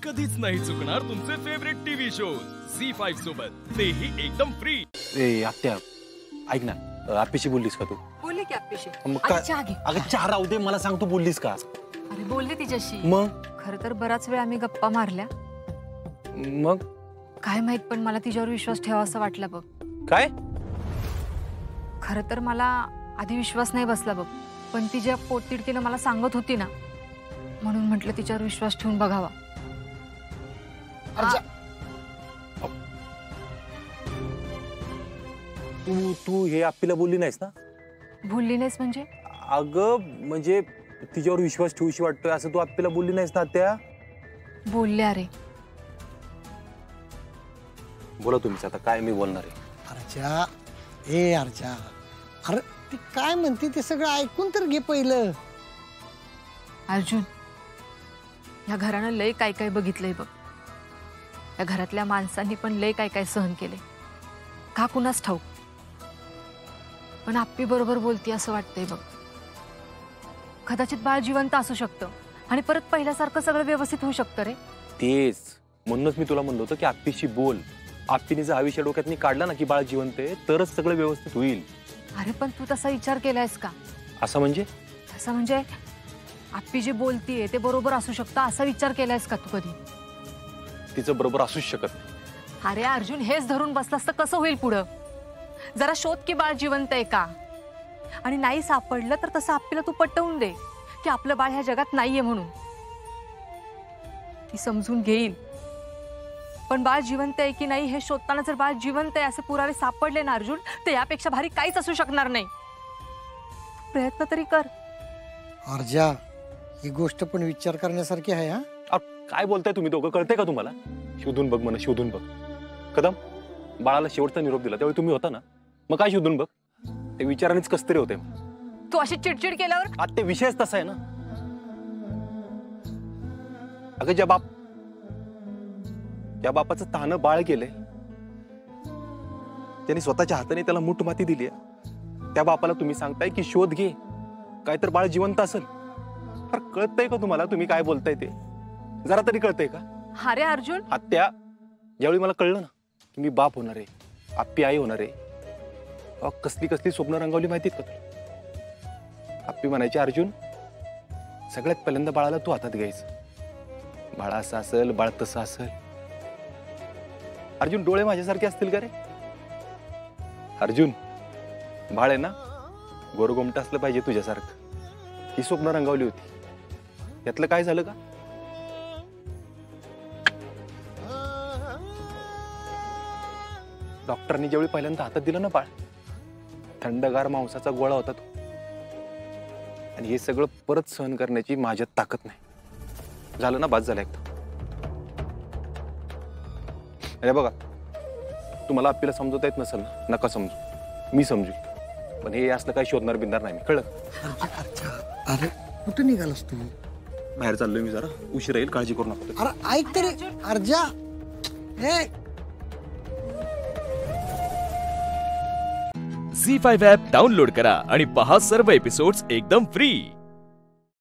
कधीच नाही चुकणार तुमचे फेवरेट टीव्ही शोज झी5 सोबत, तेही एकदम फ्री। ए आत्या, ऐक ना, आप्पीशी बोललीस का तू? बोलले की आप्पीशी? मग काय? अगं चहा राहू दे, मला सांग तू बोललीस का? अरे बोलले तिच्याशी। मग खरं तर बराच वेळ आम्ही गप्पा मारल्या। मग काय माहित, पण मला तिच्यावर विश्वास ठेवावा वाटला बघ। काय? खरं तर मला आधी विश्वास नाही बसला बघ, पण तिच्या पोटतिडकीनं मला सांगत होती ना, म्हणून म्हटलं तिच्यावर विश्वास ठेवून बघावा। तू हे आप्पीला बोलली नाहीस ना? भुलली नाहीस म्हणजे? अगं म्हणजे तिच्यावर विश्वास ठेवूशी वाटतोय असं तू आप्पीला बोलली नाहीस ना आत्या? बोलले अरे। बोला तुम्हीच आता, काय मी बोलणार आहे? अर्चा, ए अर्चा, अरे ती काय म्हणते ते सगळं ऐकून तर घे पहिलं। अर्जुन, या घरानं लय काय काय बघितलंय बघ। या घरातल्या माणसांनी पण लय काय काय सहन केले, का कुणास ठाऊक, पण आप्पी बरोबर बोलती असं वाटतंय बघ। कदाचित बाळ जिवंत असू शकतं आणि परत पहिल्यासारखं सगळं व्यवस्थित होऊ शकतं रे। तेच म्हणूनच मी तुला म्हणलो होतं की आप्पीशी बोल। आप्पीने जर हा विषय डोक्यातनी काढला ना की बाळ जिवंत आहे, तरच सगळं व्यवस्थित होईल। अरे पण तू तसा विचार केलायस का? असं म्हणजे? तसं म्हणजे आप्पी जे बोलतीये ते बरोबर असू शकतं असा विचार केलायस का तू कधी? तिचं बरोबर असूच शकत नाही। अरे अर्जुन, हेच धरून बसलास तर कसं होईल पुढं? जरा शोध की बाळ जिवंत आहे का, आणि नाही सापडलं तर तसं आप्पीला तू पटवून दे की आपलं बाळ ह्या जगात नाहीये म्हणून। ती समजून घेईल, पण बाळ जिवंत आहे की नाही हे शोधताना जर बाळ जिवंत आहे असे पुरावे सापडले ना अर्जुन, तर यापेक्षा भारी काहीच असू शकणार नाही। प्रयत्न तरी कर। अर्जा, ही गोष्ट पण विचार करण्यासारखी आहे। हा काय बोलताय तुम्ही दोघं? कळतंय का तुम्हाला? शोधून बघ म्हणा, शोधून बघ। कदम, बाळाला शेवटचा निरोप दिला त्यावेळी तुम्ही होता ना, मग काय शोधून बघ? ते विचारानेच कस तरी होते। तू अशी चिडचिड केल्यावर आता ते विषयच तसा आहे ना। अगं ज्या बापाचं तानं बाळ गेलंय, त्यांनी स्वतःच्या हाताने त्याला मूठ माती दिली आहे, त्या बापाला तुम्ही सांगताय की शोध घे, काय तर बाळ जिवंत असेल? अरे कळतंय का तुम्हाला तुम्ही काय बोलताय ते? जरा तरी कळतंय का? अरे अर्जुन, आत्या, ज्यावेळी मला कळलं ना की मी बाप होणार आहे, आप्पी आई होणार आहे, कसली कसली स्वप्न रंगवली माहितीत का तुला? आप्पी म्हणायची, अर्जुन सगळ्यात पहिल्यांदा बाळाला तू हातात घ्यायचं, बाळ असं असेल, बाळ तसं असेल। अर्जुन, डोळे माझ्यासारखे असतील का रे? अर्जुन, बाळ आहे ना गोरगोमट असलं पाहिजे तुझ्यासारखं। ही स्वप्न रंगवली होती, यातलं काय झालं का? डॉक्टरनी ज्यावेळी पहिल्यांदा हातात दिलं ना बाळ, थंडगार मांसाचा गोळा होता तो, आणि हे सगळं परत सहन करण्याची माझ्यात ताकद नाही। झालं ना, बाद झालं एकदा। अरे बघा, तुम्हाला आप्पीला समजवता येत नसेल ना, नका समजू, मी समजू, पण हे असलं काही शोधणार बिंदणार नाही मी, कळलं? अरे कुठं निघालास तू? बाहेर चाललोय मी, जरा उशीर येईल, काळजी करू नका। अरे ऐक तरी अर्जा, हे झी5 ॲप डाउनलोड करा आणि पहा सर्व एपिसोड्स एकदम फ्री।